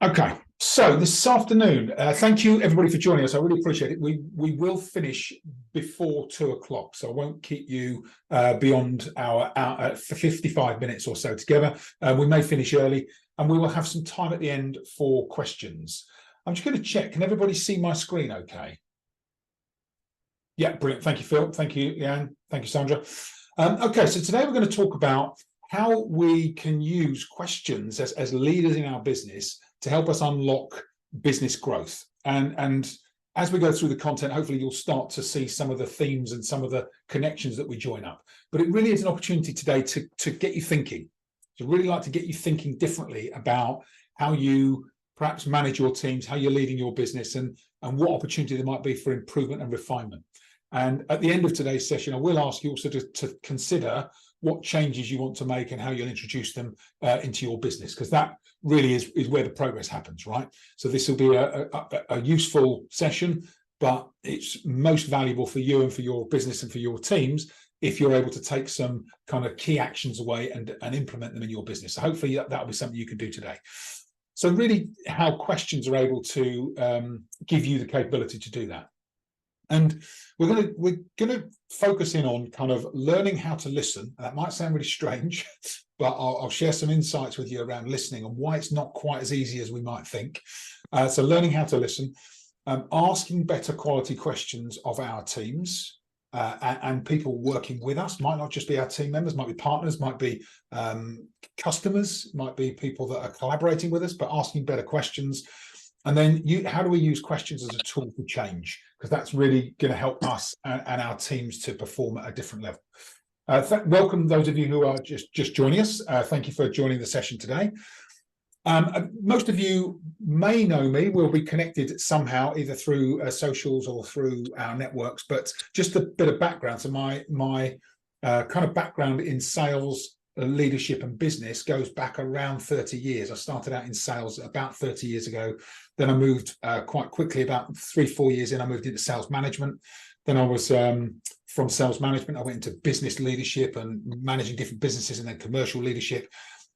Okay, so this afternoon, thank you everybody for joining us. I really appreciate it. We will finish before 2 o'clock, so I won't keep you beyond our for 55 minutes or so together. We may finish early, and we will have some time at the end for questions. I'm just going to check. Can everybody see my screen? Okay. Yeah, brilliant. Thank you, Phil. Thank you, Leanne. Thank you, Sandra. Okay, so today we're going to talk about how we can use questions as leaders in our business to help us unlock business growth. And as we go through the content, hopefully you'll start to see some of the themes and some of the connections that we join up. But it really is an opportunity today to get you thinking. So I'd really like to get you thinking differently about how you perhaps manage your teams, how you're leading your business, and what opportunity there might be for improvement and refinement. And at the end of today's session, I will ask you also to consider what changes you want to make and how you'll introduce them into your business, because that really is where the progress happens, right? So this will be a useful session, but it's most valuable for you and for your business and for your teams if you're able to take some kind of key actions away and implement them in your business. So hopefully that'll be something you can do today. So really how questions are able to give you the capability to do that. And we're gonna focus in on kind of learning how to listen. That might sound really strange, but I'll share some insights with you around listening and why it's not quite as easy as we might think. So learning how to listen, asking better quality questions of our teams and people working with us. Might not just be our team members, might be partners, might be customers, might be people that are collaborating with us, but asking better questions. And then how do we use questions as a tool for change? Because that's really going to help us and our teams to perform at a different level. Welcome those of you who are just joining us. Thank you for joining the session today. Most of you may know me. We'll be connected somehow, either through socials or through our networks. But just a bit of background. So my kind of background in sales, leadership and business goes back around 30 years. I started out in sales about 30 years ago. Then I moved quite quickly, about 3-4 years in, I moved into sales management. Then I was from sales management, I went into business leadership and managing different businesses, and then commercial leadership.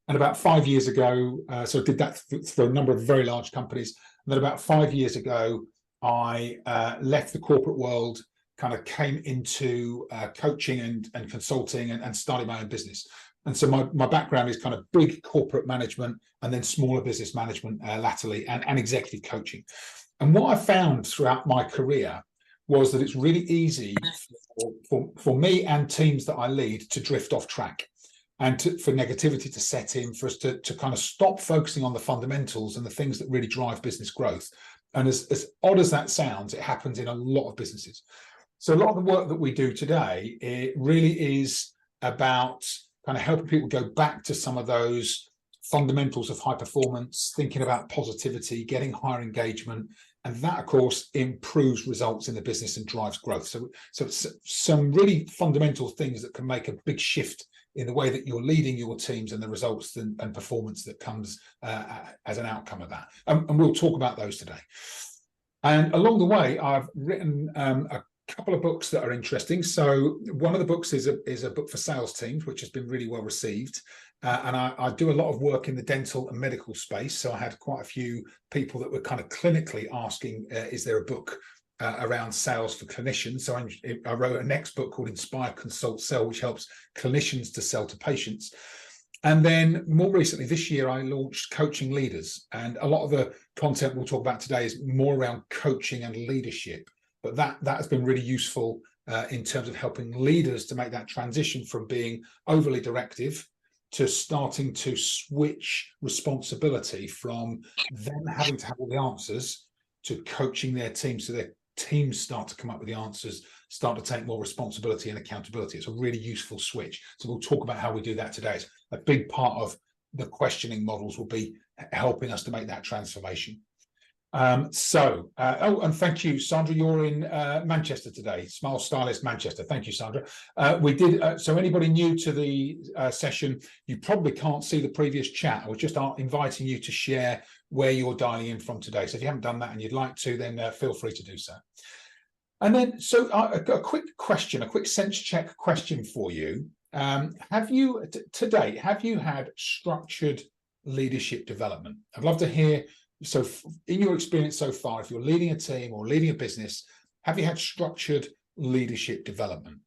And about 5 years ago, so I did that for a number of very large companies. And then about 5 years ago, I left the corporate world, kind of came into coaching and consulting and started my own business. And so my background is kind of big corporate management and then smaller business management latterly and executive coaching. And what I found throughout my career was that it's really easy for me and teams that I lead to drift off track and for negativity to set in, for us to kind of stop focusing on the fundamentals and the things that really drive business growth. And as odd as that sounds, it happens in a lot of businesses. So a lot of the work that we do today, it really is about kind of helping people go back to some of those fundamentals of high performance, thinking about positivity, getting higher engagement, and that, of course, improves results in the business and drives growth. So it's some really fundamental things that can make a big shift in the way that you're leading your teams and the results and performance that comes as an outcome of that. And we'll talk about those today. And along the way, I've written a couple of books that are interesting. So one of the books is a book for sales teams, which has been really well received. And I do a lot of work in the dental and medical space. So I had quite a few people that were kind of clinically asking, is there a book around sales for clinicians? So I wrote a next book called Inspire, Consult, Sell, which helps clinicians to sell to patients. And then more recently, this year, I launched Coaching Leaders. And a lot of the content we'll talk about today is more around coaching and leadership. But that has been really useful in terms of helping leaders to make that transition from being overly directive to starting to switch responsibility from them having to have all the answers to coaching their team, so their teams start to come up with the answers, start to take more responsibility and accountability. It's a really useful switch. So we'll talk about how we do that today. It's a big part of the questioning models will be helping us to make that transformation. And thank you, Sandra. You're in Manchester today, Smile Stylist Manchester. Thank you, Sandra. We did so anybody new to the session, you probably can't see the previous chat. I was just inviting you to share where you're dialing in from today. So if you haven't done that and you'd like to, then feel free to do so. And then, so a quick question, a quick sense check question for you. Have you, to date, have you had structured leadership development? I'd love to hear So in your experience so far, if you're leading a team or leading a business, have you had structured leadership development?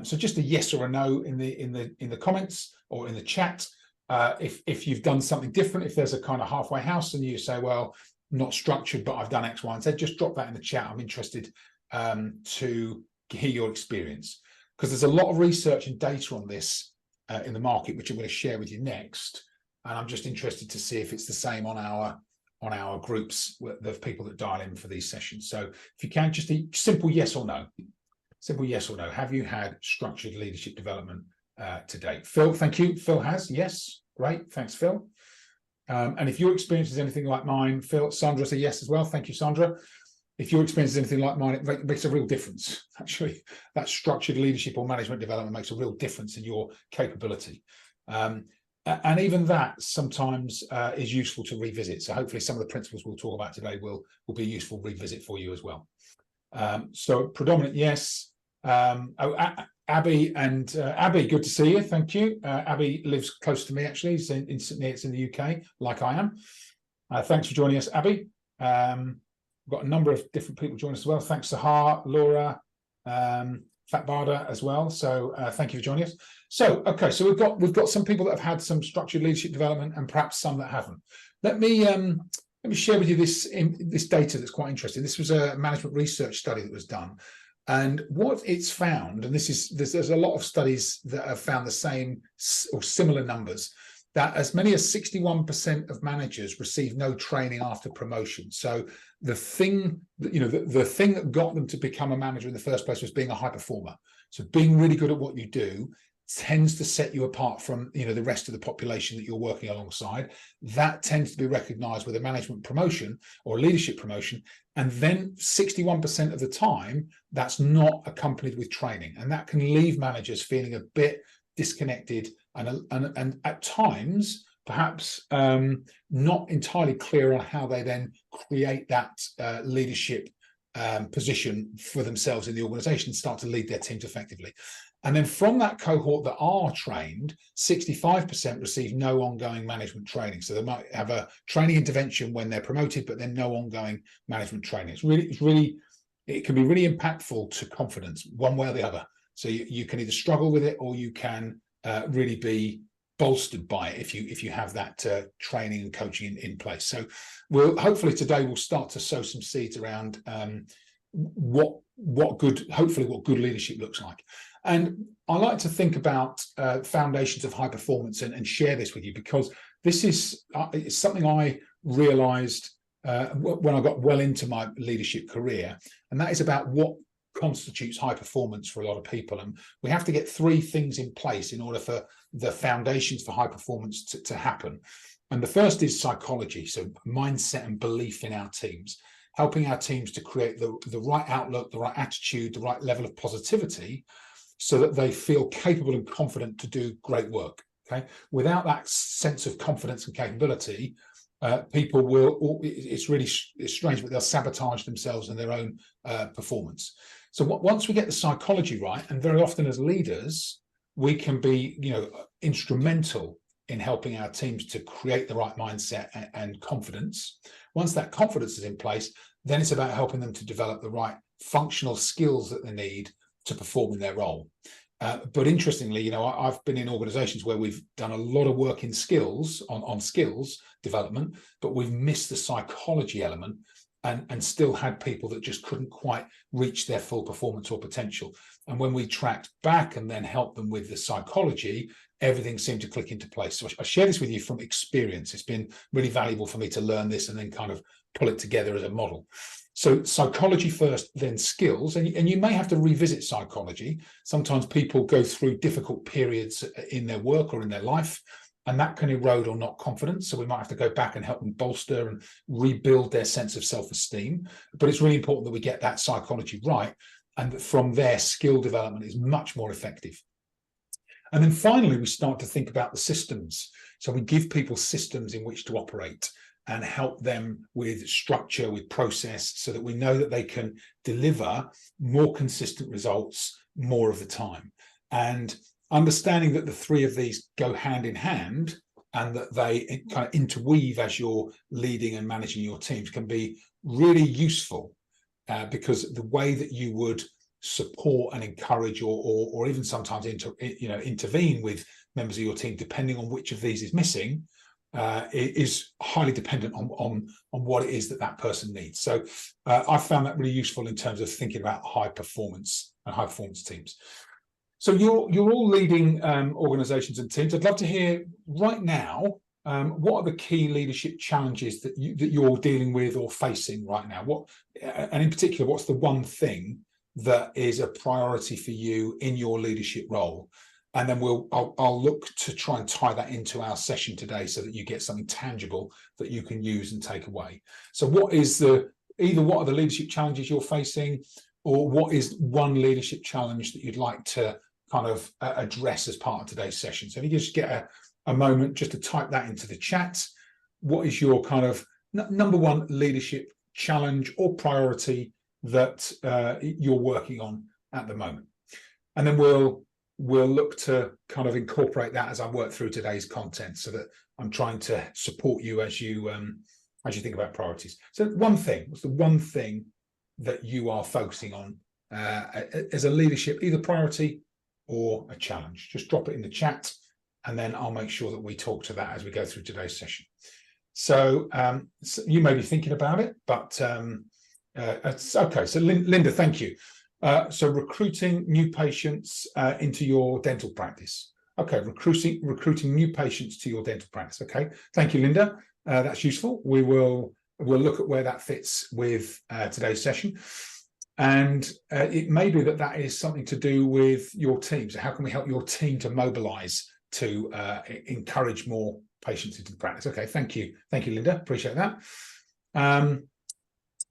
So just a yes or a no in the comments or in the chat. If you've done something different, if there's a kind of halfway house and you say, well, not structured, but I've done X, Y, and Z, just drop that in the chat. I'm interested to hear your experience, because there's a lot of research and data on this in the market, which I'm going to share with you next. And I'm just interested to see if it's the same on our groups, the people that dial in for these sessions. So if you can, just a simple yes or no. Simple yes or no. Have you had structured leadership development to date? Phil, thank you. Phil has, yes. Great. Thanks, Phil. And if your experience is anything like mine, Phil, Sandra said yes as well. Thank you, Sandra. If your experience is anything like mine, it makes a real difference. Actually, that structured leadership or management development makes a real difference in your capability. And even that sometimes is useful to revisit. So hopefully some of the principles we'll talk about today will be a useful revisit for you as well. So predominant yes. Abby and Abby, good to see you. Thank you. Abby lives close to me, actually. It's in Sydney. It's in the UK, like I am. Thanks for joining us, Abby. We've got a number of different people joining us as well. Thanks, Sahar, Laura, Fatbada as well. So thank you for joining us. So okay, so we've got some people that have had some structured leadership development and perhaps some that haven't. Let me share with you this data that's quite interesting. This was a management research study that was done. And what it's found, and there's a lot of studies that have found the same or similar numbers, that as many as 61% of managers receive no training after promotion. So the thing that got them to become a manager in the first place was being a high performer. So being really good at what you do tends to set you apart from the rest of the population that you're working alongside. That tends to be recognized with a management promotion or a leadership promotion, and then 61% of the time that's not accompanied with training, and that can leave managers feeling a bit disconnected and at times perhaps not entirely clear on how they then create that leadership position for themselves in the organization and start to lead their teams effectively. And then from that cohort that are trained, 65% receive no ongoing management training. So they might have a training intervention when they're promoted, but then no ongoing management training. It can be really impactful to confidence one way or the other. So you can either struggle with it or you can really be bolstered by it if you have that training and coaching in place. So hopefully today we'll start to sow some seeds around what good leadership looks like. And I like to think about foundations of high performance and share this with you, because this is it's something I realized when I got well into my leadership career, and that is about what constitutes high performance for a lot of people. And we have to get three things in place in order for the foundations for high performance to happen. And the first is psychology, so mindset and belief in our teams, helping our teams to create the right outlook, the right attitude, the right level of positivity, so that they feel capable and confident to do great work. Okay, without that sense of confidence and capability, people will, it's strange, but they'll sabotage themselves and their own performance. So once we get the psychology right, and very often as leaders, we can be, instrumental in helping our teams to create the right mindset and confidence. Once that confidence is in place, then it's about helping them to develop the right functional skills that they need to perform in their role. But interestingly, I've been in organizations where we've done a lot of work in skills, on skills development, but we've missed the psychology element and still had people that just couldn't quite reach their full performance or potential. And when we tracked back and then helped them with the psychology, everything seemed to click into place. So I share this with you from experience. It's been really valuable for me to learn this and then kind of pull it together as a model. So psychology first, then skills, and you may have to revisit psychology. Sometimes people go through difficult periods in their work or in their life, and that can erode or knock confidence. So we might have to go back and help them bolster and rebuild their sense of self-esteem. But it's really important that we get that psychology right, and that from there, skill development is much more effective. And then finally, we start to think about the systems. So we give people systems in which to operate and help them with structure, with process, so that we know that they can deliver more consistent results more of the time. And understanding that the three of these go hand in hand and that they kind of interweave as you're leading and managing your teams can be really useful, because the way that you would support and encourage or even sometimes intervene with members of your team, depending on which of these is missing, is highly dependent on what it is that person needs. So I found that really useful in terms of thinking about high performance teams. So you're all leading organizations and teams. I'd love to hear right now, what are the key leadership challenges that you're dealing with or facing right now? And in particular, what's the one thing that is a priority for you in your leadership role? And then I'll look to try and tie that into our session today so that you get something tangible that you can use and take away. So what are the leadership challenges you're facing, or what is one leadership challenge that you'd like to kind of address as part of today's session? So if you just get a moment just to type that into the chat, what is your kind of number one leadership challenge or priority that you're working on at the moment? And then we'll look to kind of incorporate that as I work through today's content, so that I'm trying to support you as you think about priorities. So what's the one thing that you are focusing on as a leadership, either priority or a challenge? Just drop it in the chat, and then I'll make sure that we talk to that as we go through today's session. So you may be thinking about it, but it's okay. So Linda, thank you. So recruiting new patients into your dental practice. Okay, recruiting new patients to your dental practice. Okay, thank you, Linda. That's useful. We'll look at where that fits with today's session. And it may be that is something to do with your team. So how can we help your team to mobilize to encourage more patients into the practice? Okay, thank you, Linda. Appreciate that.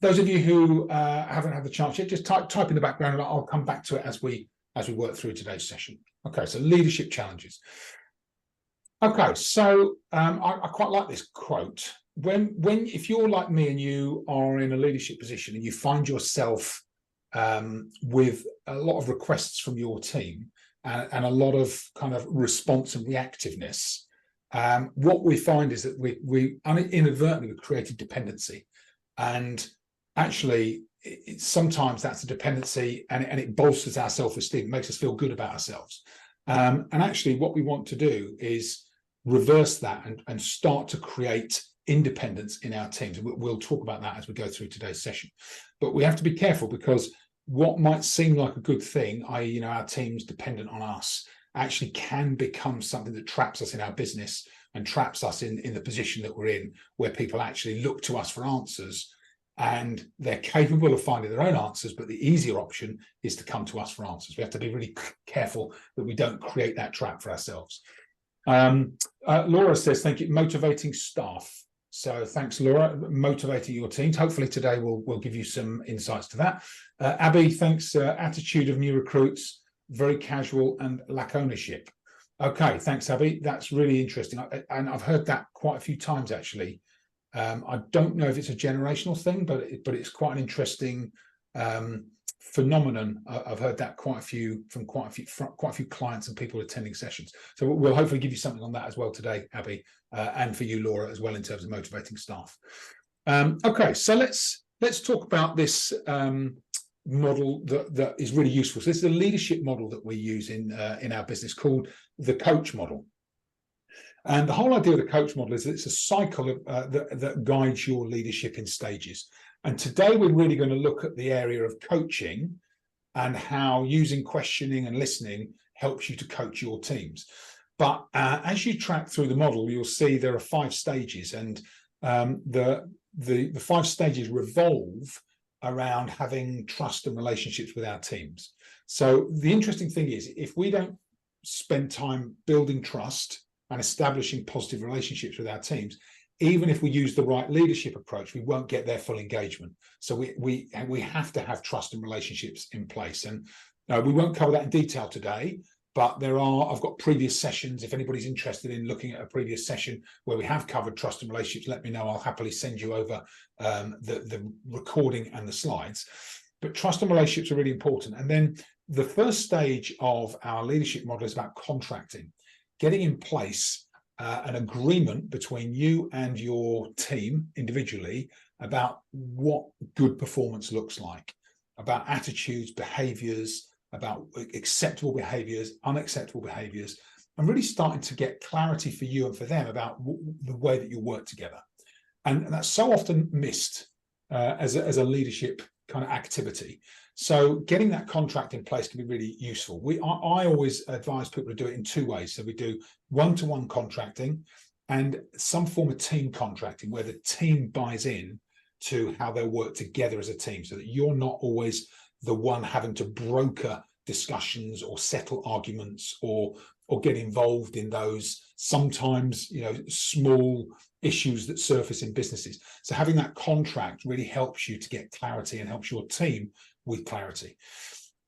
Those of you who haven't had the chance yet, just type in the background, and I'll come back to it as we work through today's session. Okay, so leadership challenges. Okay, so I quite like this quote. If you're like me and you are in a leadership position and you find yourself with a lot of requests from your team and a lot of kind of response and reactiveness, what we find is that we inadvertently created dependency. And actually, sometimes that's a dependency, and it bolsters our self-esteem, makes us feel good about ourselves. And actually, what we want to do is reverse that and start to create independence in our teams. We'll talk about that as we go through today's session. But we have to be careful, because what might seem like a good thing, i.e., our team's dependent on us, actually can become something that traps us in our business and traps us in the position that we're in, where people actually look to us for answers, and they're capable of finding their own answers, but the easier option is to come to us for answers. We have to be really careful that we don't create that trap for ourselves. Laura says, thank you, motivating staff. So thanks, Laura, motivating your teams. Hopefully today we'll give you some insights to that. Abby, thanks, attitude of new recruits, very casual and lack ownership. Okay, thanks, Abby. That's really interesting. And I've heard that quite a few times, actually. I don't know if it's a generational thing, but it's quite an interesting phenomenon. I've heard that from quite a few clients and people attending sessions. So we'll hopefully give you something on that as well today, Abby, and for you, Laura, as well, in terms of motivating staff. Okay, so let's talk about this model that is really useful. So this is a leadership model that we use in our business called the coach model. And the whole idea of the coach model is that it's a cycle that guides your leadership in stages. And today we're really going to look at the area of coaching and how using questioning and listening helps you to coach your teams. But as you track through the model, you'll see there are 5 stages, and the 5 stages revolve around having trust and relationships with our teams. So the interesting thing is, if we don't spend time building trust and establishing positive relationships with our teams, even if we use the right leadership approach, we won't get their full engagement. So we have to have trust and relationships in place. And we won't cover that in detail today, but I've got previous sessions. If anybody's interested in looking at a previous session where we have covered trust and relationships, let me know. I'll happily send you over the recording and the slides. But trust and relationships are really important. And then the first stage of our leadership model is about contracting, getting in place an agreement between you and your team individually about what good performance looks like, about attitudes, behaviors, about acceptable behaviors, unacceptable behaviors, and really starting to get clarity for you and for them about the way that you work together. And that's so often missed as a leadership kind of activity. So getting that contract in place can be really useful. I always advise people to do it in two ways. So we do one-to-one contracting and some form of team contracting where the team buys in to how they'll work together as a team, so that you're not always the one having to broker discussions or settle arguments or get involved in those sometimes, small issues that surface in businesses. So having that contract really helps you to get clarity and helps your team with clarity.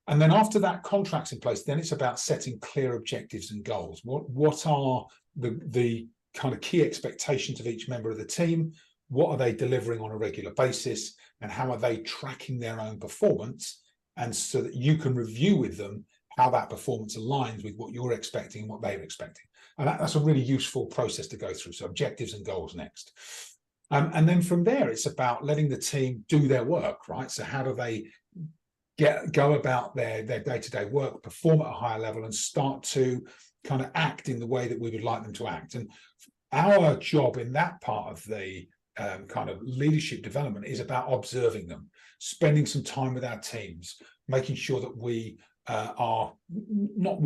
And then after that contract's in place, then it's about setting clear objectives and goals. What are the kind of key expectations of each member of the team? What are they delivering on a regular basis? And how are they tracking their own performance? And so that you can review with them how that performance aligns with what you're expecting and what they're expecting. And that's a really useful process to go through. So objectives and goals next. And then from there, it's about letting the team do their work, right? So how do they go about their day-to-day work, perform at a higher level, and start to kind of act in the way that we would like them to act? And our job in that part of the kind of leadership development is about observing them, spending some time with our teams, making sure that we are not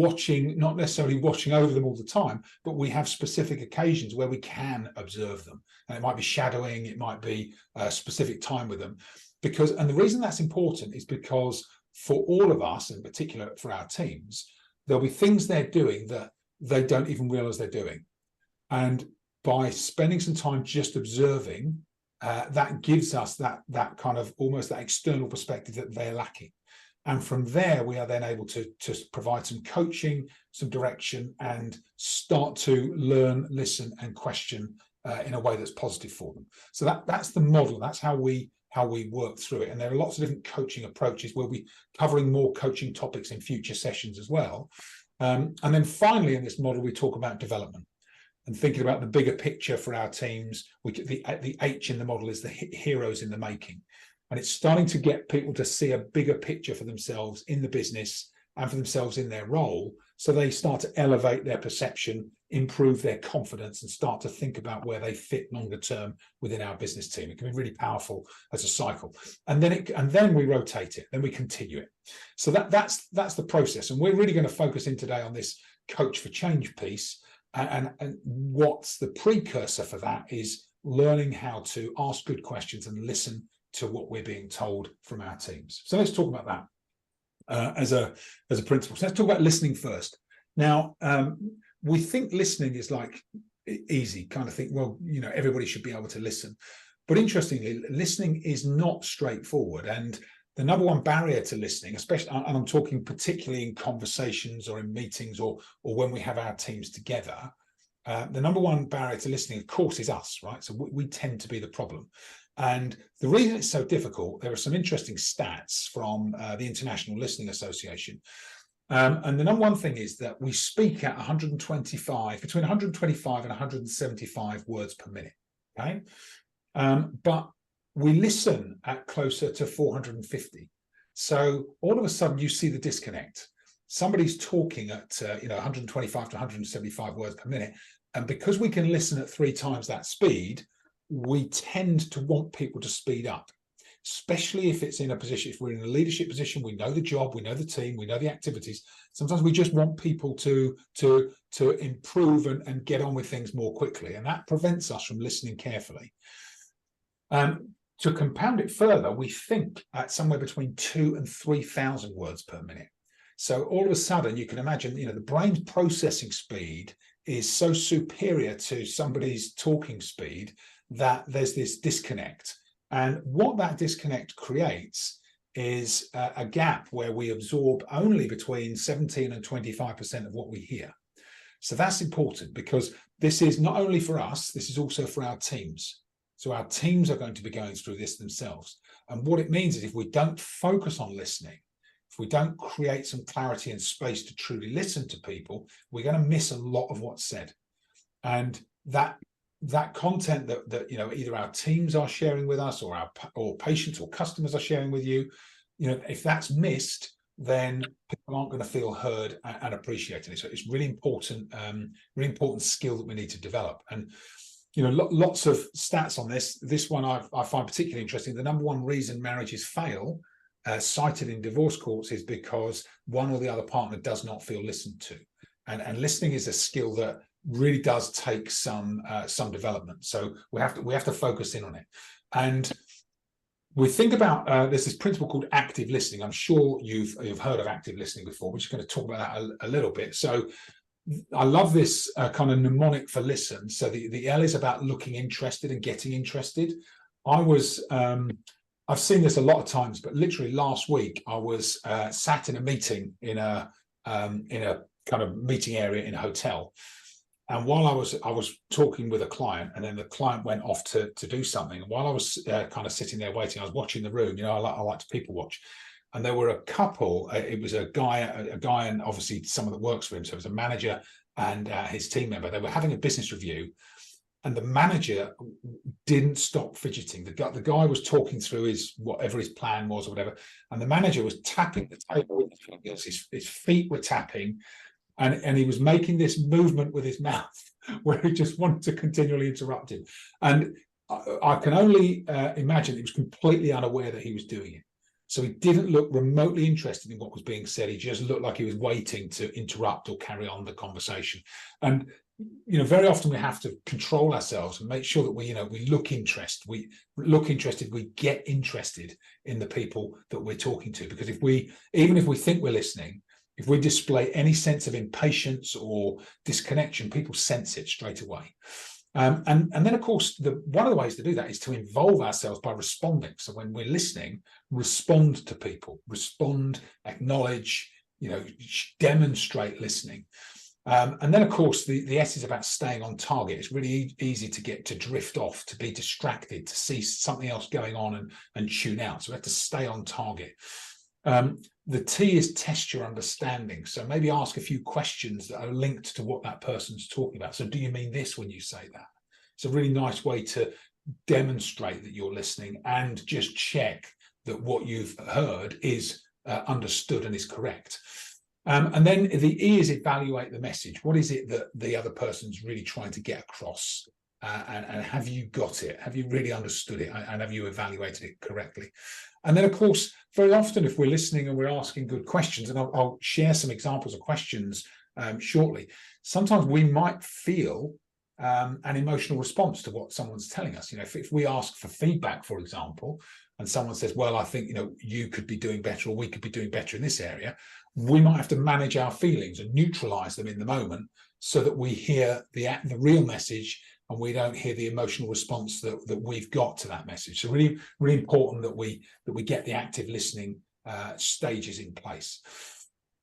necessarily watching over them all the time, but we have specific occasions where we can observe them. And it might be shadowing, it might be a specific time with them. And the reason that's important is because for all of us, in particular for our teams, there'll be things they're doing that they don't even realize they're doing. And by spending some time just observing, that gives us that kind of almost that external perspective that they're lacking. And from there, we are then able to provide some coaching, some direction, and start to learn, listen, and question in a way that's positive for them. So that's the model. That's how we work through it. And there are lots of different coaching approaches. We'll be covering more coaching topics in future sessions as well. And then finally, in this model, we talk about development and thinking about the bigger picture for our teams. The H in the model is the heroes in the making. And it's starting to get people to see a bigger picture for themselves in the business and for themselves in their role. So they start to elevate their perception, improve their confidence, and start to think about where they fit longer term within our business team. It can be really powerful as a cycle. And then we rotate it, then we continue it. So that's the process. And we're really going to focus in today on this Coach for Change piece. And what's the precursor for that is learning how to ask good questions and listen to what we're being told from our teams. So let's talk about that as a principle. So let's talk about listening first. Now, we think listening is like easy, kind of think, well, everybody should be able to listen. But interestingly, listening is not straightforward. And the number one barrier to listening, especially, and I'm talking particularly in conversations or in meetings or when we have our teams together, the number one barrier to listening, of course, is us, right? So we tend to be the problem. And the reason it's so difficult, there are some interesting stats from the International Listening Association. And the number one thing is that we speak at between 125 and 175 words per minute, okay? But we listen at closer to 450. So all of a sudden you see the disconnect. Somebody's talking at 125 to 175 words per minute. And because we can listen at 3 times that speed, we tend to want people to speed up, especially if it's in a position, if we're in a leadership position, we know the job, we know the team, we know the activities. Sometimes we just want people to improve and get on with things more quickly. And that prevents us from listening carefully. To compound it further, we think at somewhere between 2,000 and 3,000 words per minute. So all of a sudden, you can imagine, the brain's processing speed is so superior to somebody's talking speed that there's this disconnect. And what that disconnect creates is a gap where we absorb only between 17 and 25% of what we hear. So that's important because this is not only for us, this is also for our teams. So our teams are going to be going through this themselves. And what it means is if we don't focus on listening, if we don't create some clarity and space to truly listen to people, we're going to miss a lot of what's said. And that content that either our teams are sharing with us, or patients or customers are sharing with you, if that's missed, then people aren't going to feel heard and appreciated. So it's really important skill that we need to develop. And lots of stats on this one I find particularly interesting. The number one reason marriages fail, cited in divorce courts, is because one or the other partner does not feel listened to. And listening is a skill that really does take some development. So we have to focus in on it. And we think about there's this principle called active listening. I'm sure you've heard of active listening before. We're just going to talk about that a little bit. So I love this kind of mnemonic for listen. So the L is about looking interested and getting interested. I've seen this a lot of times, but literally last week I was sat in a meeting in a kind of meeting area in a hotel. And while I was talking with a client, and then the client went off to do something. And while I was kind of sitting there waiting, I was watching the room. I like to people watch. And there were a couple. It was a guy, and obviously someone that works for him. So it was a manager and his team member. They were having a business review, and the manager didn't stop fidgeting. The guy was talking through whatever his plan was or whatever, and the manager was tapping the table with his fingers. His feet were tapping. And he was making this movement with his mouth where he just wanted to continually interrupt him. And I can only imagine he was completely unaware that he was doing it. So he didn't look remotely interested in what was being said. He just looked like he was waiting to interrupt or carry on the conversation. And very often we have to control ourselves and make sure that we look interested. We look interested. We get interested in the people that we're talking to. Because even if we think we're listening, if we display any sense of impatience or disconnection, people sense it straight away. And then, of course, one of the ways to do that is to involve ourselves by responding. So when we're listening, respond to people, acknowledge, demonstrate listening. And then, of course, the S is about staying on target. It's really easy to drift off, to be distracted, to see something else going on and tune out. So we have to stay on target. The T is test your understanding. So maybe ask a few questions that are linked to what that person's talking about. So do you mean this when you say that? It's a really nice way to demonstrate that you're listening, and just check that what you've heard is understood and is correct. And then the E is evaluate the message. What is it that the other person's really trying to get across? And have you got it? Have you really understood it? And have you evaluated it correctly? And then, of course, very often if we're listening and we're asking good questions, and I'll share some examples of questions shortly, sometimes we might feel an emotional response to what someone's telling us. If we ask for feedback, for example, and someone says, well, I think, you could be doing better, or we could be doing better in this area, we might have to manage our feelings and neutralize them in the moment so that we hear the real message, and we don't hear the emotional response that we've got to that message. So really, really important that we get the active listening stages in place.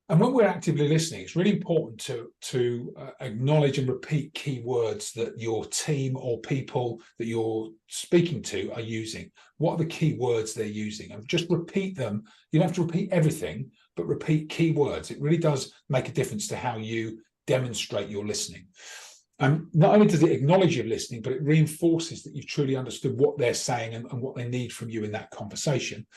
And when we're actively listening, it's really important to acknowledge and repeat key words that your team or people that you're speaking to are using. What are the key words they're using? And just repeat them. You don't have to repeat everything, but repeat key words. It really does make a difference to how you demonstrate your listening. Not only does it acknowledge your listening, but it reinforces that you've truly understood what they're saying and what they need from you in that conversation.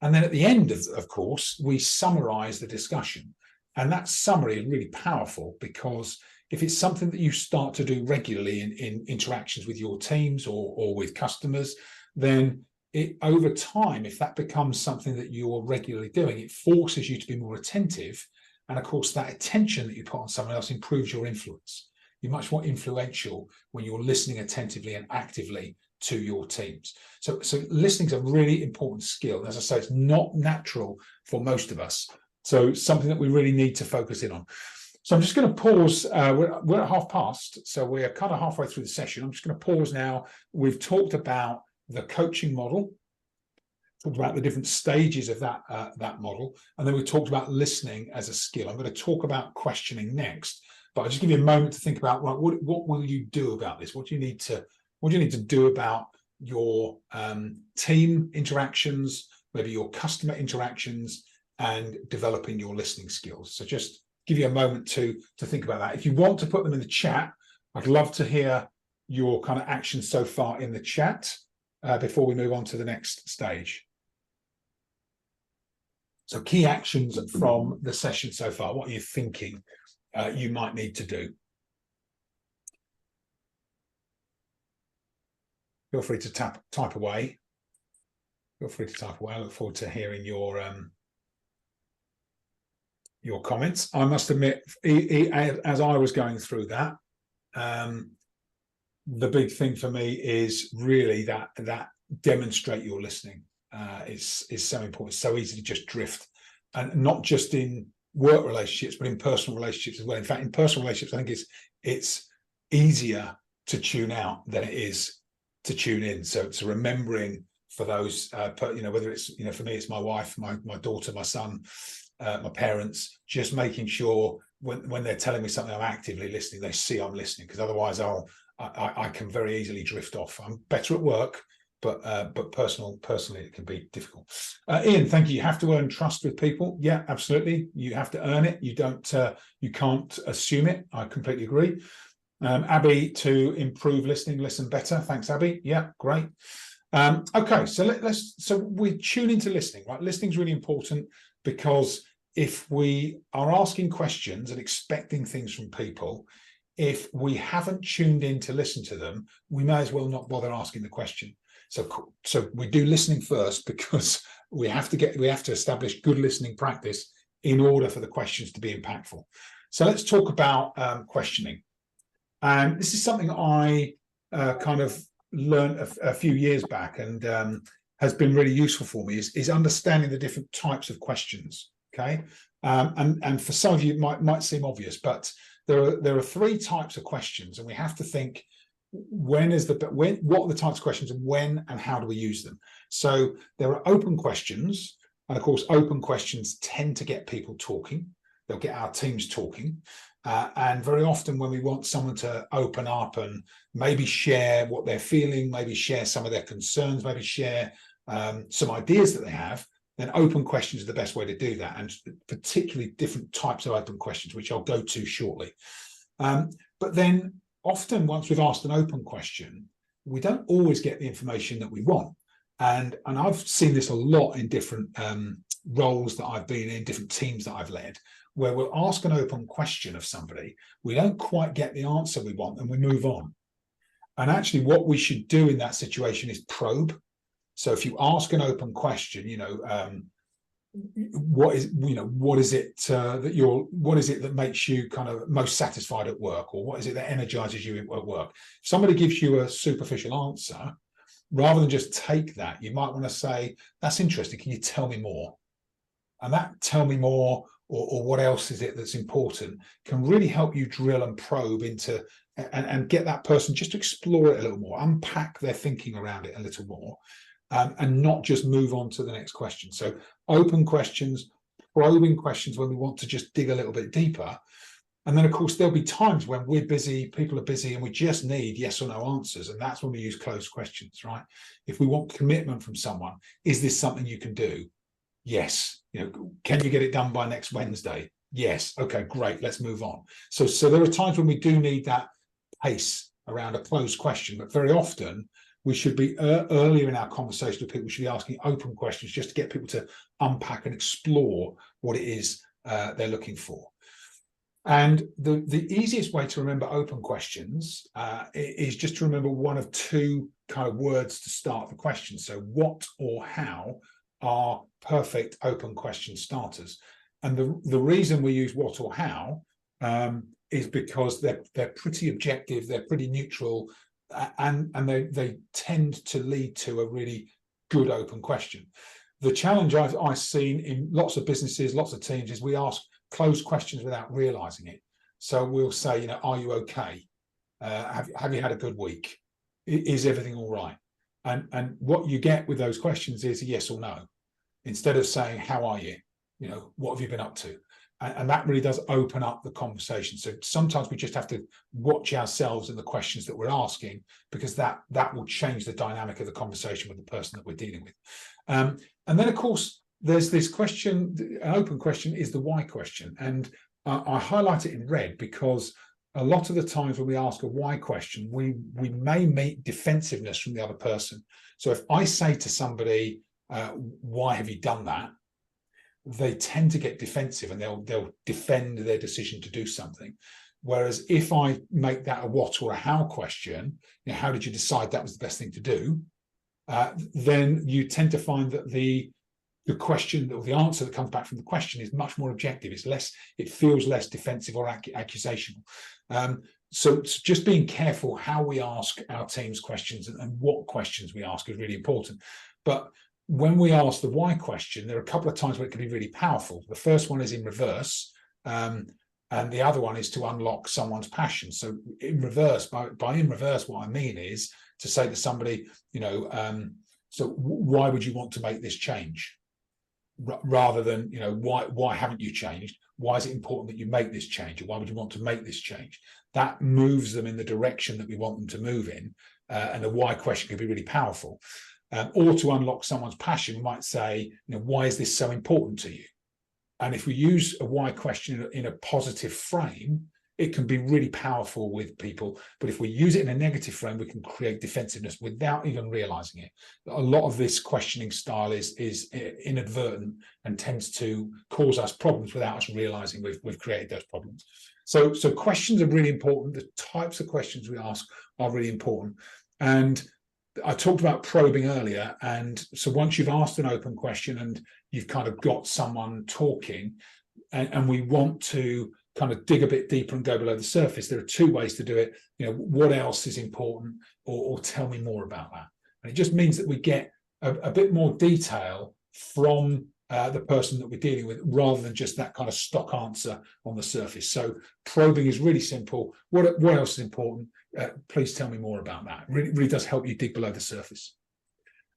And then at the end, of course, we summarize the discussion. And that summary is really powerful, because if it's something that you start to do regularly in interactions with your teams or with customers, then over time, if that becomes something that you're regularly doing, it forces you to be more attentive. And of course, that attention that you put on someone else improves your influence. You're much more influential when you're listening attentively and actively to your teams. So listening is a really important skill. As I say, it's not natural for most of us. So something that we really need to focus in on. So I'm just going to pause. We're at 1:30, so we're kind of halfway through the session. I'm just going to pause now. We've talked about the coaching model, talked about the different stages of that model, and then we talked about listening as a skill. I'm going to talk about questioning next. But I'll just give you a moment to think about, well, what will you do about this? What do you need to do about your team interactions, maybe your customer interactions, and developing your listening skills? So just give you a moment to think about that. If you want to put them in the chat, I'd love to hear your kind of actions so far in the chat before we move on to the next stage. So key actions from the session so far. What are you thinking you might need to do? Feel free to type away. Feel free to type away. I look forward to hearing your comments. I must admit, as I was going through that, the big thing for me is really that demonstrate your listening is so important. It's so easy to just drift, and not just in work relationships, but in personal relationships as well. In fact, in personal relationships, I think it's easier to tune out than it is to tune in. So it's remembering for those, whether it's, for me, it's my wife, my daughter, my son, my parents, just making sure when they're telling me something, I'm actively listening, they see I'm listening, because otherwise I can very easily drift off. I'm better at work, but personally it can be difficult. Ian, thank you. You have to earn trust with people. Yeah, absolutely. You have to earn it. You can't assume it. I completely agree. Abby, to improve listening, listen better. Thanks, Abby. Yeah, great. Okay, so we tune into listening, right? Listening is really important, because if we are asking questions and expecting things from people, if we haven't tuned in to listen to them, we may as well not bother asking the question. So we do listening first, because we have to establish good listening practice in order for the questions to be impactful. So let's talk about questioning. And this is something I kind of learned a few years back, and has been really useful for me, is understanding the different types of questions. Okay, and for some of you it might seem obvious, but there are three types of questions, and we have to think what are the types of questions, and when and how do we use them. So there are open questions, and of course open questions tend to get people talking. They'll get our teams talking. And very often when we want someone to open up and maybe share what they're feeling, maybe share some of their concerns, maybe share some ideas that they have, then open questions are the best way to do that, and particularly different types of open questions, which I'll go to shortly. But then often once we've asked an open question, we don't always get the information that we want. And I've seen this a lot in different roles that I've been in, different teams that I've led, where we'll ask an open question of somebody, we don't quite get the answer we want, and we move on. And actually what we should do in that situation is probe. So if you ask an open question, what is it that makes you kind of most satisfied at work, or what is it that energizes you at work? If somebody gives you a superficial answer, rather than just take that, you might want to say, that's interesting, can you tell me more? And that tell me more, or what else is it that's important, can really help you drill and probe into and get that person just to explore it a little more, unpack their thinking around it a little more, and not just move on to the next question. So open questions, probing questions when we want to just dig a little bit deeper. And then of course there'll be times when we're busy, people are busy, and we just need yes or no answers, and that's when we use closed questions, right? If we want commitment from someone, is this something you can do? Yes. Can you get it done by next Wednesday? Yes. Okay, great. Let's move on. So there are times when we do need that pace around a closed question, but very often we should be earlier in our conversation with people, we should be asking open questions just to get people to unpack and explore what it is they're looking for. And the easiest way to remember open questions is just to remember one of two kind of words to start the question. So what or how are perfect open question starters. And the reason we use what or how is because they're pretty objective, they're pretty neutral, and they tend to lead to a really good open question. The challenge I've seen in lots of businesses, lots of teams, is we ask closed questions without realizing it. So we'll say, are you okay? Have you had a good week? Is everything all right? And what you get with those questions is a yes or no, instead of saying, how are you? What have you been up to? And that really does open up the conversation. So sometimes we just have to watch ourselves and the questions that we're asking, because that will change the dynamic of the conversation with the person that we're dealing with. And then, of course, there's this question, an open question is the why question. And I highlight it in red because a lot of the times when we ask a why question, we may meet defensiveness from the other person. So if I say to somebody, why have you done that? They tend to get defensive and they'll defend their decision to do something. Whereas if I make that a what or a how question, how did you decide that was the best thing to do? Then you tend to find that the question or the answer that comes back from the question is much more objective. It feels less defensive or accusational. So just being careful how we ask our teams questions and what questions we ask is really important. But when we ask the why question, there are a couple of times where it can be really powerful. The first one is in reverse, and the other one is to unlock someone's passion. So in reverse, by in reverse, what I mean is to say to somebody, so why would you want to make this change? Rather than, why haven't you changed? Why is it important that you make this change? Or why would you want to make this change? That moves them in the direction that we want them to move in. And the why question can be really powerful. Or to unlock someone's passion, we might say, why is this so important to you? And if we use a why question in a positive frame, it can be really powerful with people. But if we use it in a negative frame, we can create defensiveness without even realizing it. A lot of this questioning style is inadvertent and tends to cause us problems without us realizing we've created those problems. So questions are really important. The types of questions we ask are really important. And I talked about probing earlier. And so once you've asked an open question and you've kind of got someone talking, and we want to kind of dig a bit deeper and go below the surface, there are two ways to do it. What else is important, or tell me more about that. And it just means that we get a bit more detail from the person that we're dealing with, rather than just that kind of stock answer on the surface. So probing is really simple. What else is important? Please tell me more about that. Really does help you dig below the surface.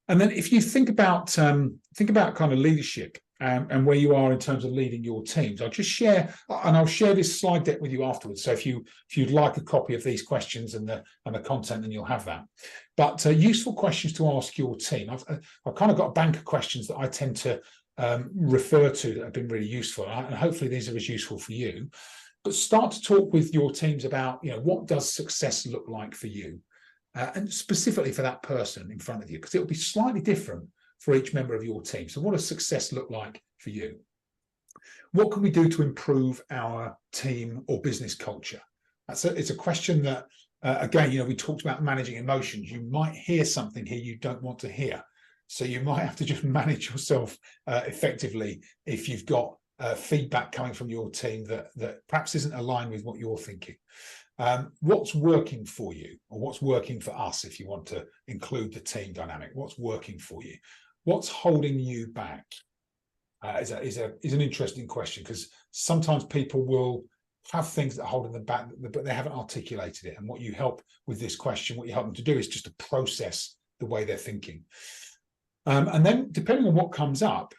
And then if you think about kind of leadership and where you are in terms of leading your teams, I'll just share, and I'll share this slide deck with you afterwards. So if you'd like a copy of these questions and the content, then you'll have that. But useful questions to ask your team. I've kind of got a bank of questions that I tend to refer to that have been really useful, and hopefully these are as useful for you. But start to talk with your teams about, what does success look like for you, and specifically for that person in front of you, because it will be slightly different for each member of your team. So what does success look like for you? What can we do to improve our team or business culture? It's a question that, again, we talked about managing emotions. You might hear something here you don't want to hear. So you might have to just manage yourself effectively if you've got feedback coming from your team that perhaps isn't aligned with what you're thinking. What's working for you, or what's working for us, if you want to include the team dynamic? What's working for you? What's holding you back? Is an interesting question, because sometimes people will have things that are holding them back, but they haven't articulated it. And what you help with this question, what you help them to do is just to process the way they're thinking. And then, depending on what comes up,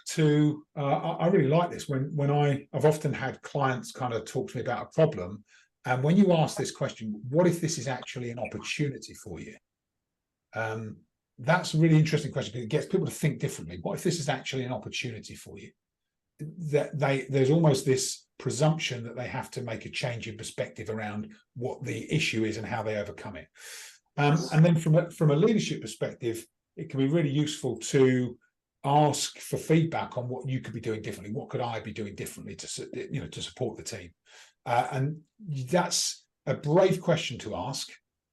I really like this. When I've often had clients kind of talk to me about a problem, and when you ask this question, what if this is actually an opportunity for you? That's a really interesting question, because it gets people to think differently. What if this is actually an opportunity for you? There's almost this presumption that they have to make a change in perspective around what the issue is and how they overcome it. And then from a leadership perspective, it can be really useful to ask for feedback on what you could be doing differently. What could I be doing differently to support the team? And that's a brave question to ask,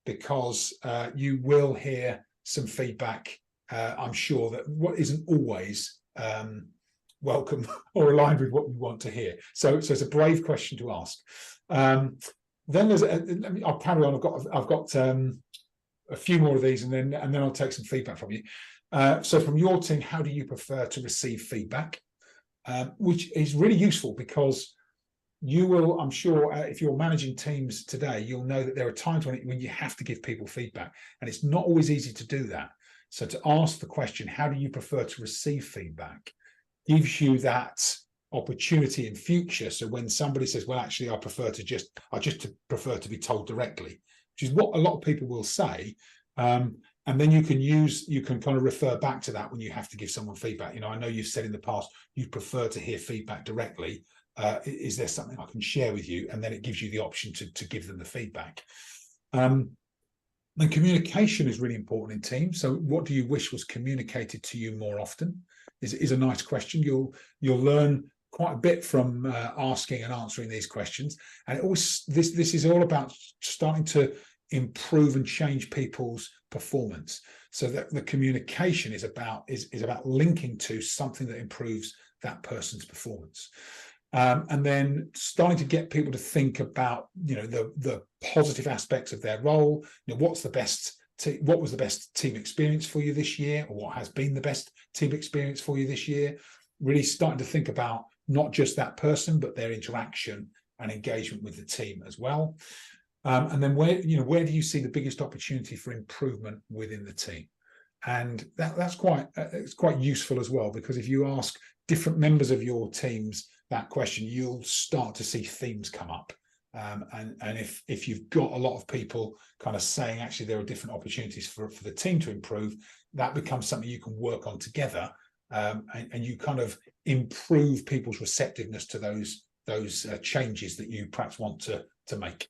because you will hear some feedback, I'm sure, that what isn't always welcome or aligned with what we want to hear. So it's a brave question to ask. Then I'll carry on. I've got a few more of these, and then I'll take some feedback from you. So from your team, how do you prefer to receive feedback? Which is really useful, because you will, I'm sure, if you're managing teams today, you'll know that there are times when you have to give people feedback, and it's not always easy to do that. So to ask the question, how do you prefer to receive feedback, gives you that opportunity in future. So when somebody says, well, actually, I just prefer to be told directly, which is what a lot of people will say. And then you can kind of refer back to that when you have to give someone feedback. I know you've said in the past you prefer to hear feedback directly. is there something I can share with you? And then it gives you the option to give them the feedback. And communication is really important in teams. So what do you wish was communicated to you more often is a nice question. You'll learn quite a bit from asking and answering these questions. And this is all about starting to improve and change people's performance. So that the communication is about linking to something that improves that person's performance. And then starting to get people to think about, the positive aspects of their role. What was the best team experience for you this year, or what has been the best team experience for you this year? Really starting to think about not just that person, but their interaction and engagement with the team as well. And then where do you see the biggest opportunity for improvement within the team? And that's quite useful as well, because if you ask different members of your teams that question, you'll start to see themes come up. And if you've got a lot of people kind of saying, actually, there are different opportunities for the team to improve, that becomes something you can work on together, and you kind of improve people's receptiveness to those changes that you perhaps want to make.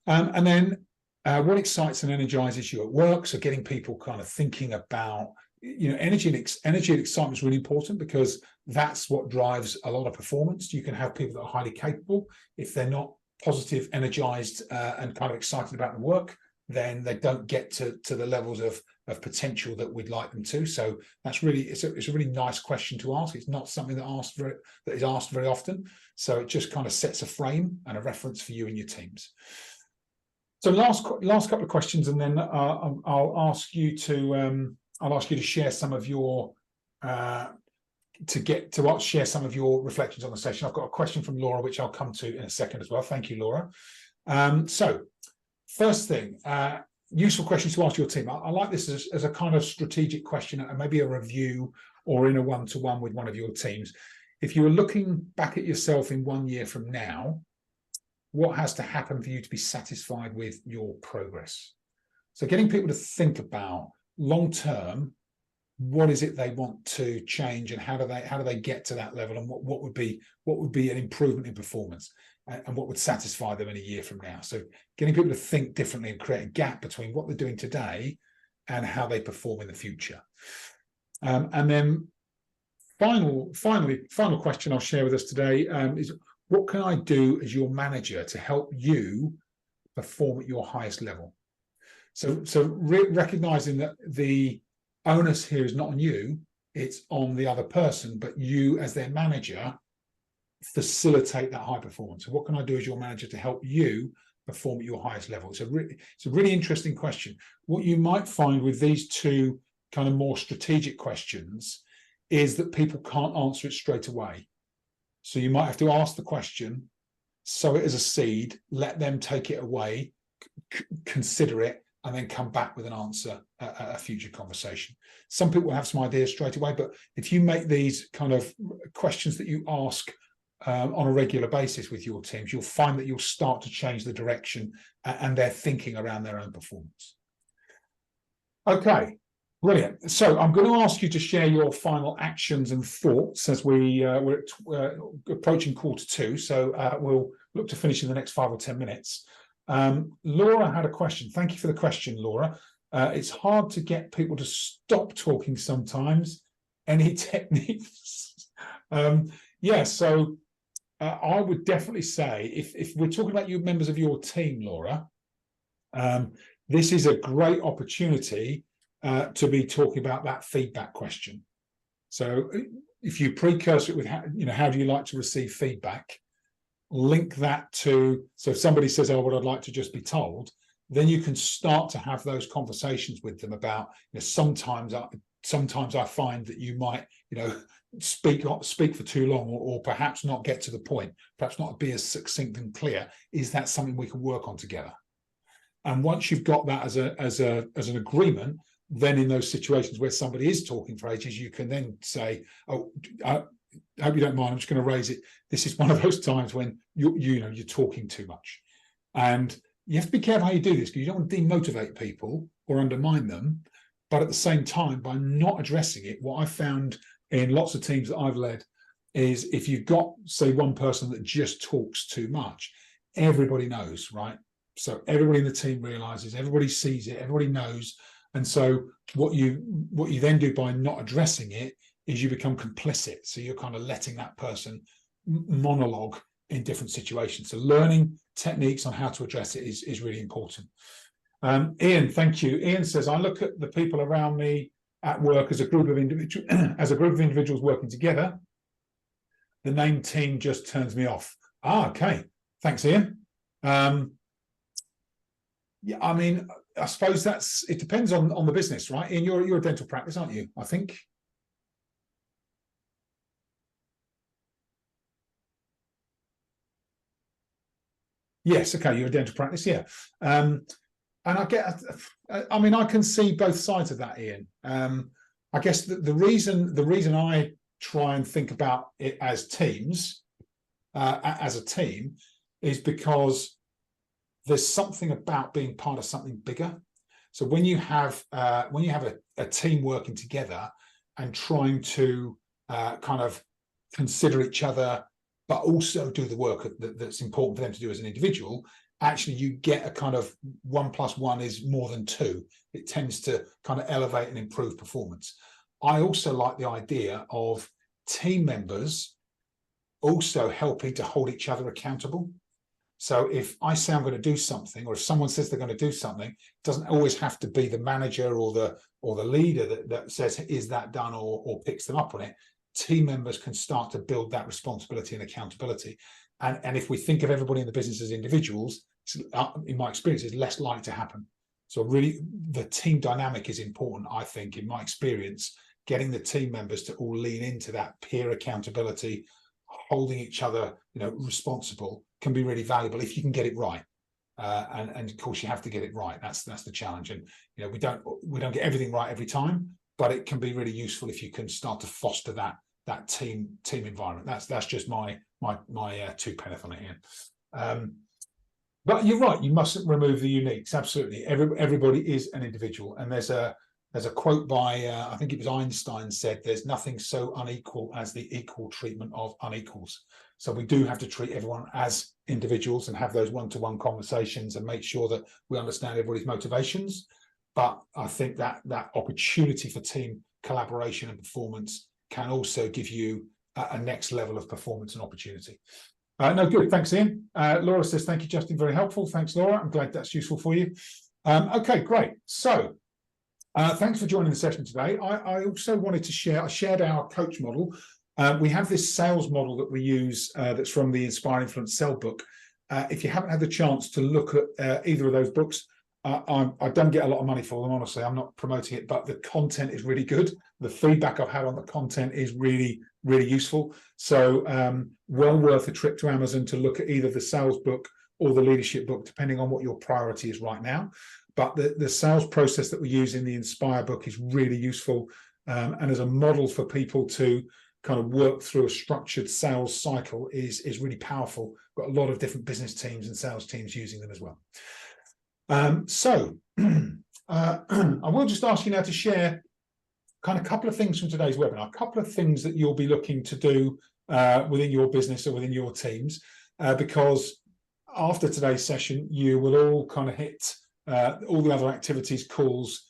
And then what excites and energizes you at work? So getting people kind of thinking about, energy and excitement is really important, because that's what drives a lot of performance. You can have people that are highly capable. If they're not positive, energized, and kind of excited about the work, then they don't get to the levels of potential that we'd like them to. So that's it's a really nice question to ask. It's not something that is asked very often. So it just kind of sets a frame and a reference for you and your teams. So last couple of questions, and then I'll ask you to share some of your share some of your reflections on the session. I've got a question from Laura, which I'll come to in a second as well. Thank you, Laura. So first thing, useful question to ask your team. I like this as a kind of strategic question, and maybe a review or in a one-to-one with one of your teams. If you were looking back at yourself in 1 year from now, what has to happen for you to be satisfied with your progress? So getting people to think about long term, what is it they want to change, and how do they get to that level, and what would be an improvement in performance, and what would satisfy them in a year from now? So getting people to think differently and create a gap between what they're doing today and how they perform in the future. And then final question I'll share with us today is, what can I do as your manager to help you perform at your highest level? So recognizing that the onus here is not on you, it's on the other person, but you as their manager facilitate that high performance. So what can I do as your manager to help you perform at your highest level? It's a really interesting question. What you might find with these two kind of more strategic questions is that people can't answer it straight away. So you might have to ask the question, sow it as a seed, let them take it away, consider it, and then come back with an answer at a future conversation. Some people have some ideas straight away, but if you make these kind of questions that you ask on a regular basis with your teams, you'll find that you'll start to change the direction and their thinking around their own performance. Okay, brilliant. So I'm going to ask you to share your final actions and thoughts as we're approaching 2:15. So we'll look to finish in the next 5 or 10 minutes. Laura had a question. Thank you for the question, Laura. It's hard to get people to stop talking sometimes. Any techniques? So I would definitely say, if we're talking about you members of your team, Laura, this is a great opportunity to be talking about that feedback question. So if you precursor it with how do you like to receive feedback, link that to, so if somebody says, oh, well, I'd like to just be told, then you can start to have those conversations with them about, sometimes I find that you might, speak for too long, or perhaps not get to the point, perhaps not be as succinct and clear. Is that something we can work on together? And once you've got that as an agreement, then in those situations where somebody is talking for ages, you can then say, oh, I hope you don't mind, I'm just going to raise it. This is one of those times when you're talking too much. And you have to be careful how you do this, because you don't want to demotivate people or undermine them. But at the same time, by not addressing it, what I found in lots of teams that I've led is if you've got, say, one person that just talks too much, everybody knows, right? So everybody in the team realizes, everybody sees it, everybody knows. And so what you then do by not addressing it is you become complicit. So you're kind of letting that person monologue in different situations. So learning techniques on how to address it is really important. Ian, thank you. Ian says, I look at the people around me at work as a group of individuals working together. The name team just turns me off. Okay. Thanks, Ian. Yeah, I mean, I suppose it depends on the business, right? Ian, you're a dental practice, aren't you? I think. Yes, okay, you're a dental practice, yeah. And I mean, I can see both sides of that, Ian. I guess the reason I try and think about it as teams, as a team, is because there's something about being part of something bigger. So when you have a team working together and trying to kind of consider each other, but also do the work that's important for them to do as an individual, actually you get a kind of 1 + 1 is more than 2. It tends to kind of elevate and improve performance. I also like the idea of team members also helping to hold each other accountable. So if I say I'm going to do something, or if someone says they're going to do something, it doesn't always have to be the manager or the leader that says, is that done, or picks them up on it. Team members can start to build that responsibility and accountability. And if we think of everybody in the business as individuals, in my experience, it's less likely to happen. So really, the team dynamic is important, I think, in my experience. Getting the team members to all lean into that peer accountability, holding each other, responsible, can be really valuable if you can get it right. And of course, you have to get it right. That's the challenge. And we don't get everything right every time, but it can be really useful if you can start to foster that team environment. That's just my 2 pence on it here. But you're right. You mustn't remove the uniques. Absolutely, everybody is an individual. And there's a quote by I think it was Einstein said, "There's nothing so unequal as the equal treatment of unequals." So we do have to treat everyone as individuals and have those one-to-one conversations and make sure that we understand everybody's motivations. But I think that opportunity for team collaboration and performance can also give you a next level of performance and opportunity. No, good. Thanks, Ian. Laura says, thank you, Justin. Very helpful. Thanks, Laura. I'm glad that's useful for you. Okay, great. So thanks for joining the session today. I also wanted to share, I shared our coach model. We have this sales model that we use that's from the Inspire Influence Sell book. If you haven't had the chance to look at either of those books, I don't get a lot of money for them, honestly. I'm not promoting it, but the content is really good. The feedback I've had on the content is really, really useful. So well worth a trip to Amazon to look at either the sales book or the leadership book, depending on what your priority is right now. But the sales process that we use in the Inspire book is really useful, and as a model for people to kind of work through a structured sales cycle is really powerful. Got a lot of different business teams and sales teams using them as well. So I will just ask you now to share kind of a couple of things from today's webinar, a couple of things that you'll be looking to do within your business or within your teams, because after today's session, you will all kind of hit all the other activities, calls,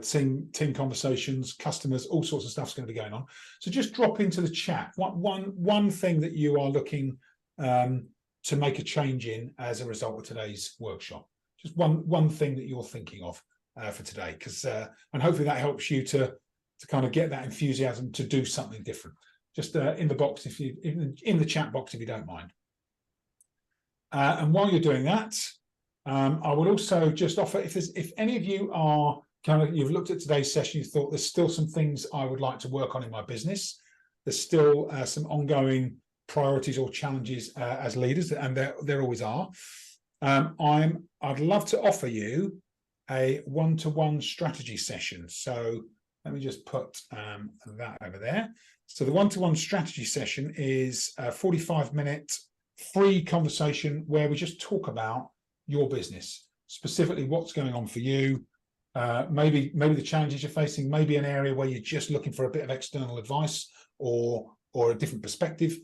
team conversations, customers, all sorts of stuff's going to be going on. So just drop into the chat one thing that you are looking to make a change in as a result of today's workshop. Just one thing that you're thinking of for today, because and hopefully that helps you to kind of get that enthusiasm to do something different. Just in the box, in the chat box, if you don't mind. And while you're doing that, I would also just offer, if any of you are you've looked at today's session, you thought there's still some things I would like to work on in my business. There's still some ongoing priorities or challenges as leaders, and there always are. I'd love to offer you a one-to-one strategy session. So let me just put that over there. So the one-to-one strategy session is a 45-minute free conversation where we just talk about your business, specifically what's going on for you, maybe the challenges you're facing, maybe an area where you're just looking for a bit of external advice, or or a different perspective.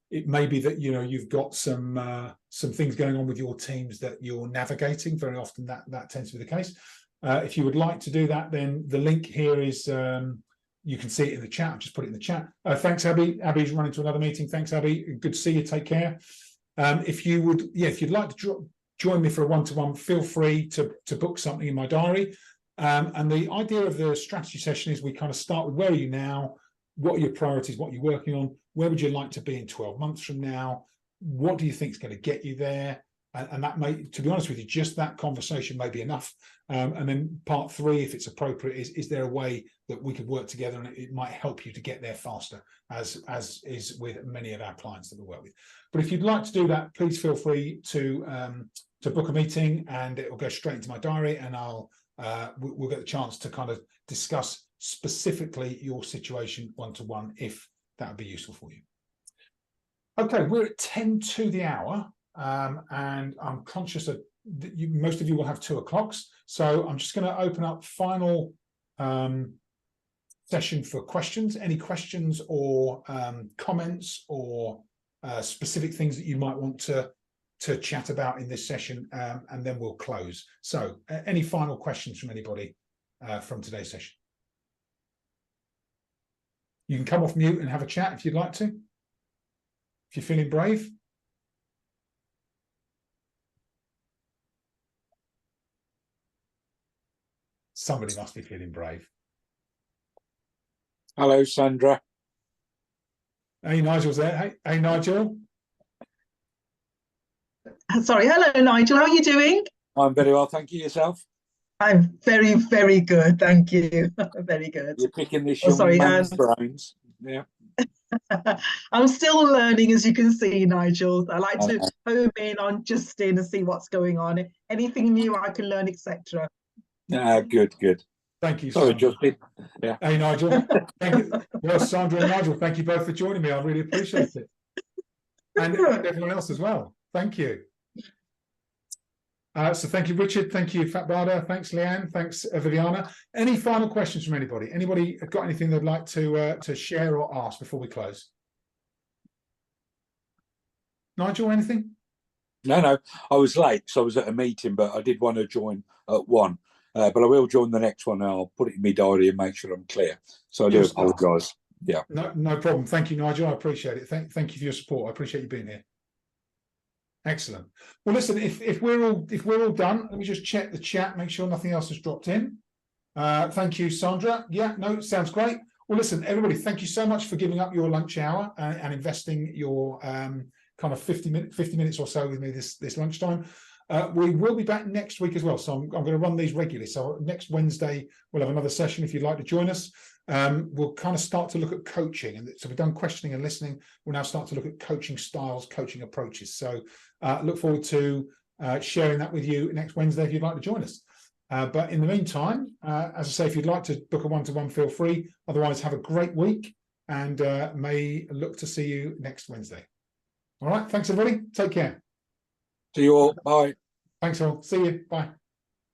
It may be that you've got some things going on with your teams that you're navigating. Very often that tends to be the case. If you would like to do that, then the link here is you can see it in the chat. I'll just put it in the chat. Thanks, Abby. Abby's running to another meeting. Thanks, Abby. Good to see you. Take care. If you'd like to join me for a one-to-one, feel free to book something in my diary. And the idea of the strategy session is we kind of start with where are you now? What are your priorities? What are you working on? Where would you like to be in 12 months from now? What do you think is going to get you there? And that may, to be honest with you, just that conversation may be enough. And then part 3, if it's appropriate, is there a way that we could work together and it might help you to get there faster, as is with many of our clients that we work with. But if you'd like to do that, please feel free to book a meeting, and it will go straight into my diary, and we'll get the chance to kind of discuss specifically your situation one-to-one, if that would be useful for you. Okay, we're at 10 to the hour, and I'm conscious that most of you will have 2 o'clocks, so I'm just going to open up final session for questions. Any questions or comments or specific things that you might want to chat about in this session, and then we'll close. So any final questions from anybody from today's session? You can come off mute and have a chat if you'd like to, if you're feeling brave. Somebody must be feeling brave. Hello, Sandra. Hey, Nigel's there. Hey, Nigel. Sorry, hello, Nigel. How are you doing? I'm very well, thank you. Yourself? I'm very, very good, thank you. Very good. You're picking this young man's brains. Yeah. I'm still learning, as you can see, Nigel. I like to home in on Justin and see what's going on. Anything new I can learn, etc. Good. Thank you. Sorry, Sandra. Justin. Yeah. Hey, Nigel. Thank you. Well, Sandra and Nigel, thank you both for joining me. I really appreciate it. And everyone else as well. Thank you. So thank you, Richard. Thank you, Fatbada. Thanks, Leanne. Thanks, Viviana. Any final questions from anybody? Anybody got anything they'd like to share or ask before we close? Nigel, anything? No. I was late, so I was at a meeting, but I did want to join at 1. But I will join the next one, and I'll put it in my diary and make sure I'm clear. So I do apologise. Yeah. No problem. Thank you, Nigel. I appreciate it. Thank you for your support. I appreciate you being here. Excellent. Well, listen, if we're all done, let me just check the chat, make sure nothing else has dropped in. Thank you, Sandra. Yeah, no, sounds great. Well, listen, everybody, thank you so much for giving up your lunch hour and investing your kind of 50 minutes or so with me this lunchtime. We will be back next week as well, so I'm going to run these regularly. So next Wednesday we'll have another session if you'd like to join us. We'll kind of start to look at coaching, and so we've done questioning and listening. We'll now start to look at coaching styles, coaching approaches. So look forward to sharing that with you next Wednesday if you'd like to join us. But in the meantime, as I say, if you'd like to book a one-to-one, feel free. Otherwise, have a great week, and may look to see you next Wednesday. All right, thanks everybody. Take care. See you all. Bye. Thanks all. See you. Bye.